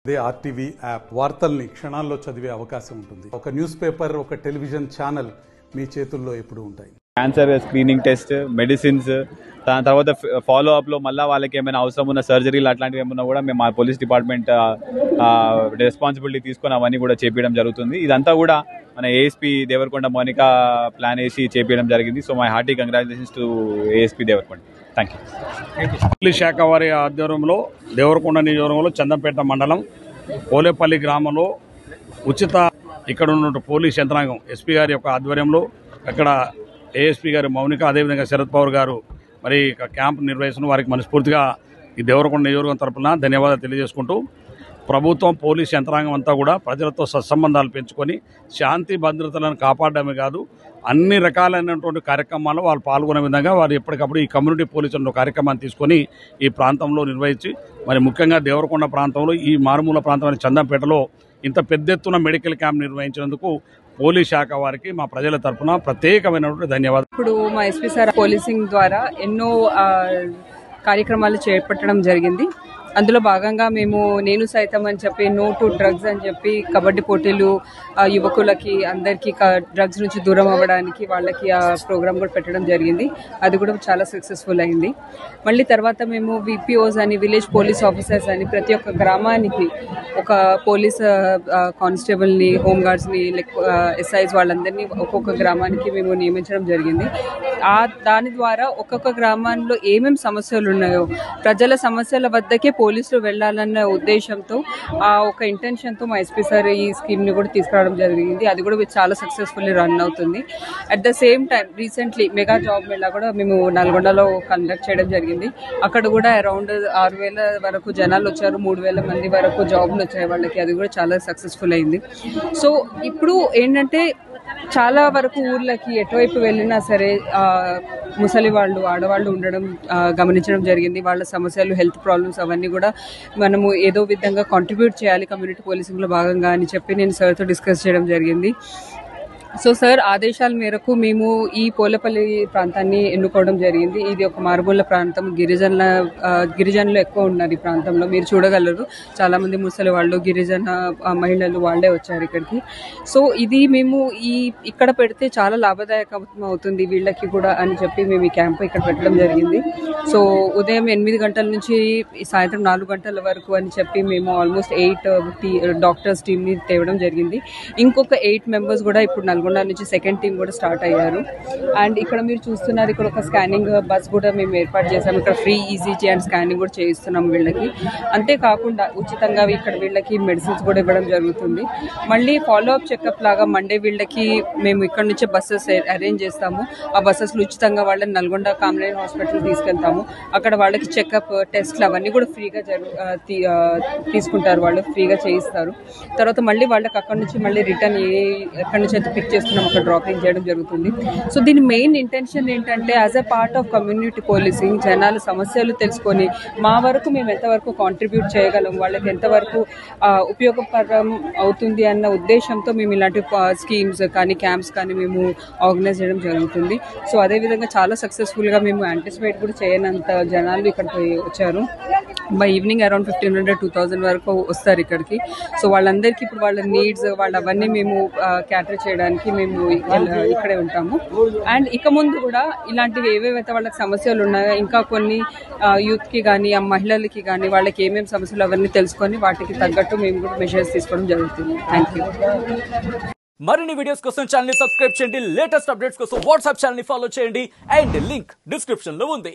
అదే RTV app వార్తల్ని క్షణాల్లో చదివే అవకాశం ఉంటుంది. ఒక న్యూస్ పేపర్, ఒక టెలివిజన్ ఛానల్ మీ చేతుల్లో ఎప్పుడూ ఉంటాయి. క్యాన్సర్ స్క్రీనింగ్ టెస్ట్, మెడిసిన్స్, దాని తర్వాత ఫాలో అప్ లో మళ్ళీ వాళ్ళకి ఏమైనా అవసరం ఉన్న సర్జరీలు అట్లాంటివి ఏమన్నా కూడా మేము మా పోలీస్ డిపార్ట్మెంట్ రెస్పాన్సిబిలిటీ తీసుకొని అవన్నీ కూడా చేపించడం జరుగుతుంది. ఇదంతా కూడా మన ఏఎస్పీ దేవరకొండ మోనికా ప్లాన్ వేసి చేపించడం జరిగింది. So my hearty congratulations to ASP Devarakonda. Thank you. Police శాఖ వారి ఆధ్వర్యంలో దేవరకొండ నియోజకవర్గంలో చందంపేట మండలం పోలేపల్లి గ్రామంలో ఉచిత ఇక్కడ ఉన్న పోలీస్ యంత్రాంగం ఎస్పీ గారి యొక్క ఆధ్వర్యంలో అక్కడ ఏఎస్పీ గారు మౌనిక, అదేవిధంగా శరత్ పవార్ గారు మరి క్యాంప్ నిర్వహిస్తున్న వారికి మనస్ఫూర్తిగా ఈ దేవరకొండ నియోజకవర్గం తరఫున ధన్యవాదాలు తెలియజేసుకుంటూ, ప్రభుత్వం పోలీస్ యంత్రాంగం అంతా కూడా ప్రజలతో సత్సంబంధాలు పెంచుకొని శాంతి భద్రతలను కాపాడడమే కాదు, అన్ని రకాలైనటువంటి కార్యక్రమాల్లో వాళ్ళు పాల్గొనే విధంగా వారు ఎప్పటికప్పుడు ఈ కమ్యూనిటీ పోలీసుల కార్యక్రమాన్ని తీసుకొని ఈ ప్రాంతంలో నిర్వహించి, మరి ముఖ్యంగా దేవరకొండ ప్రాంతంలో ఈ మారుమూల ప్రాంతమైన చందంపేటలో ఇంత పెద్ద ఎత్తున మెడికల్ క్యాంప్ నిర్వహించినందుకు పోలీస్ శాఖ వారికి మా ప్రజల తరఫున ప్రత్యేకమైనటువంటి ధన్యవాదాలు. ఇప్పుడు మా ఎస్పీ సార్ పోలీసింగ్ ద్వారా ఎన్నో కార్యక్రమాలు చేపట్టడం జరిగింది. అందులో భాగంగా మేము నేను సైతం అని చెప్పి నో టు డ్రగ్స్ అని చెప్పి కబడ్డీ పోటీలు యువకులకి అందరికీ డ్రగ్స్ నుంచి దూరం అవ్వడానికి వాళ్ళకి ఆ ప్రోగ్రామ్ కూడా పెట్టడం జరిగింది. అది కూడా చాలా సక్సెస్ఫుల్ అయింది. మళ్ళీ తర్వాత మేము విపిఓస్ అని, విలేజ్ పోలీస్ ఆఫీసర్స్ అని ప్రతి ఒక్క గ్రామానికి ఒక పోలీస్ కానిస్టేబుల్ని, హోంగార్డ్స్ని, ఎస్ఐస్ వాళ్ళందరినీ ఒక్కొక్క గ్రామానికి మేము నియమించడం జరిగింది. దాని ద్వారా ఒక్కొక్క గ్రామాల్లో ఏమేమి సమస్యలు ఉన్నాయో ప్రజల సమస్యల వద్దకే పోలీసులు వెళ్లాలన్న ఉద్దేశంతో ఒక ఇంటెన్షన్తో మా ఎస్పీ సార్ ఈ స్కీమ్ని కూడా తీసుకురావడం జరిగింది. అది కూడా చాలా సక్సెస్ఫుల్లీ రన్ అవుతుంది. At the same time recently mega job Mela కూడా మేము నల్గొండలో కండక్ట్ చేయడం జరిగింది. అక్కడ కూడా అరౌండ్ 6,000 వరకు జనాలు వచ్చారు, 3,000 మంది వరకు జాబ్లు వచ్చాయి వాళ్ళకి. అది కూడా చాలా సక్సెస్ఫుల్ అయింది. సో ఇప్పుడు ఏంటంటే చాలా వరకు ఊర్లకి ఎటువైపు వెళ్ళినా సరే ముసలి వాళ్ళు, ఆడవాళ్ళు ఉండడం గమనించడం జరిగింది. వాళ్ళ సమస్యలు, హెల్త్ ప్రాబ్లమ్స్ అవన్నీ కూడా మనము ఏదో విధంగా కాంట్రిబ్యూట్ చేయాలి కమ్యూనిటీ పోలీసింగ్లో భాగంగా అని చెప్పి నేను సార్తో డిస్కస్ చేయడం జరిగింది. సో సార్ ఆదేశాల మేరకు మేము ఈ పోలేపల్లి ప్రాంతాన్ని ఎన్నుకోవడం జరిగింది. ఇది ఒక మారుమూల ప్రాంతం, గిరిజనులు ఎక్కువ ఉన్నారు ఈ ప్రాంతంలో. మీరు చూడగలరు, చాలామంది ముసలి వాళ్ళు, గిరిజన మహిళలు వాళ్ళే వచ్చారు ఇక్కడికి. సో ఇది మేము ఇక్కడ పెడితే చాలా లాభదాయకం అవుతుంది వీళ్ళకి కూడా అని చెప్పి మేము ఈ క్యాంపు ఇక్కడ పెట్టడం జరిగింది. సో ఉదయం 8 గంటల నుంచి సాయంత్రం 4 గంటల వరకు అని చెప్పి మేము ఆల్మోస్ట్ 8 డాక్టర్స్ టీమ్ని తేవడం జరిగింది. ఇంకొక 8 మెంబర్స్ కూడా ఇప్పుడు నల్గొండ నుంచి సెకండ్ టీం కూడా స్టార్ట్ అయ్యారు. అండ్ ఇక్కడ మీరు చూస్తున్నారు, ఇక్కడ ఒక స్కానింగ్ బస్ కూడా మేము ఏర్పాటు చేసాము. ఇక్కడ ఫ్రీ ఈజీజీ అండ్ స్కానింగ్ కూడా చేయిస్తున్నాం వీళ్ళకి. అంతేకాకుండా ఉచితంగా ఇక్కడ వీళ్ళకి మెడిసిన్స్ కూడా ఇవ్వడం జరుగుతుంది. మళ్ళీ ఫాలో అప్ చెకప్ లాగా మండే వీళ్ళకి మేము ఇక్కడ నుంచే బస్సెస్ అరేంజ్ చేస్తాము. ఆ బస్సెస్లో ఉచితంగా వాళ్ళని నల్గొండ కామరేజ్ హాస్పిటల్ తీసుకెళ్తాము. అక్కడ వాళ్ళకి చెకప్, టెస్ట్లు అవన్నీ కూడా ఫ్రీగా తీసుకుంటారు, వాళ్ళు ఫ్రీగా చేయిస్తారు. తర్వాత మళ్ళీ వాళ్ళకి అక్కడ నుంచి మళ్ళీ రిటర్న్ ఎక్కడి నుంచి అయితే పిక్ చేస్తున్నాం అక్కడ డ్రాపింగ్ చేయడం జరుగుతుంది. సో దీని మెయిన్ ఇంటెన్షన్ ఏంటంటే as a part of community policing జనాల సమస్యలు తెలుసుకొని మా వరకు మేము ఎంతవరకు కాంట్రిబ్యూట్ చేయగలం, వాళ్ళకి ఎంతవరకు ఉపయోగకరం అవుతుంది అన్న ఉద్దేశంతో మేము ఇలాంటి స్కీమ్స్ కానీ క్యాంప్స్ కానీ మేము ఆర్గనైజ్ చేయడం జరుగుతుంది. సో అదేవిధంగా చాలా సక్సెస్ఫుల్గా మేము యాంటిసిపేట్ కూడా చేయనంత జనాలు ఇక్కడికి వచ్చారు. బై ఈవినింగ్ అరౌండ్ 1,500-2,000 వరకు వస్తారు ఇక్కడికి. సో వాళ్ళందరికీ ఇప్పుడు వాళ్ళ నీడ్స్ అవన్నీ మేము క్యాటర్ చేయడానికి మేము ఇక్కడే ఉంటాము. అండ్ ఇక ముందు కూడా ఇలాంటివి ఏవేవైతే వాళ్ళకి సమస్యలు ఉన్నాయో ఇంకా కొన్ని యూత్కి కానీ మహిళలకి కానీ వాళ్ళకి ఏమేమి సమస్యలు అవన్నీ తెలుసుకొని వాటికి తగ్గట్టు మేము కూడా మెజర్స్ తీసుకోవడం జరుగుతుంది. Thank you. మరిన్ని వీడియోస్ కోసం ఛానల్ ని సబ్స్క్రైబ్ చేయండి, లేటెస్ట్ అప్డేట్స్ కోసం వాట్సాప్ ఛానల్ ని ఫాలో చేయండి అండ్ లింక్ డిస్క్రిప్షన్ లో ఉంది.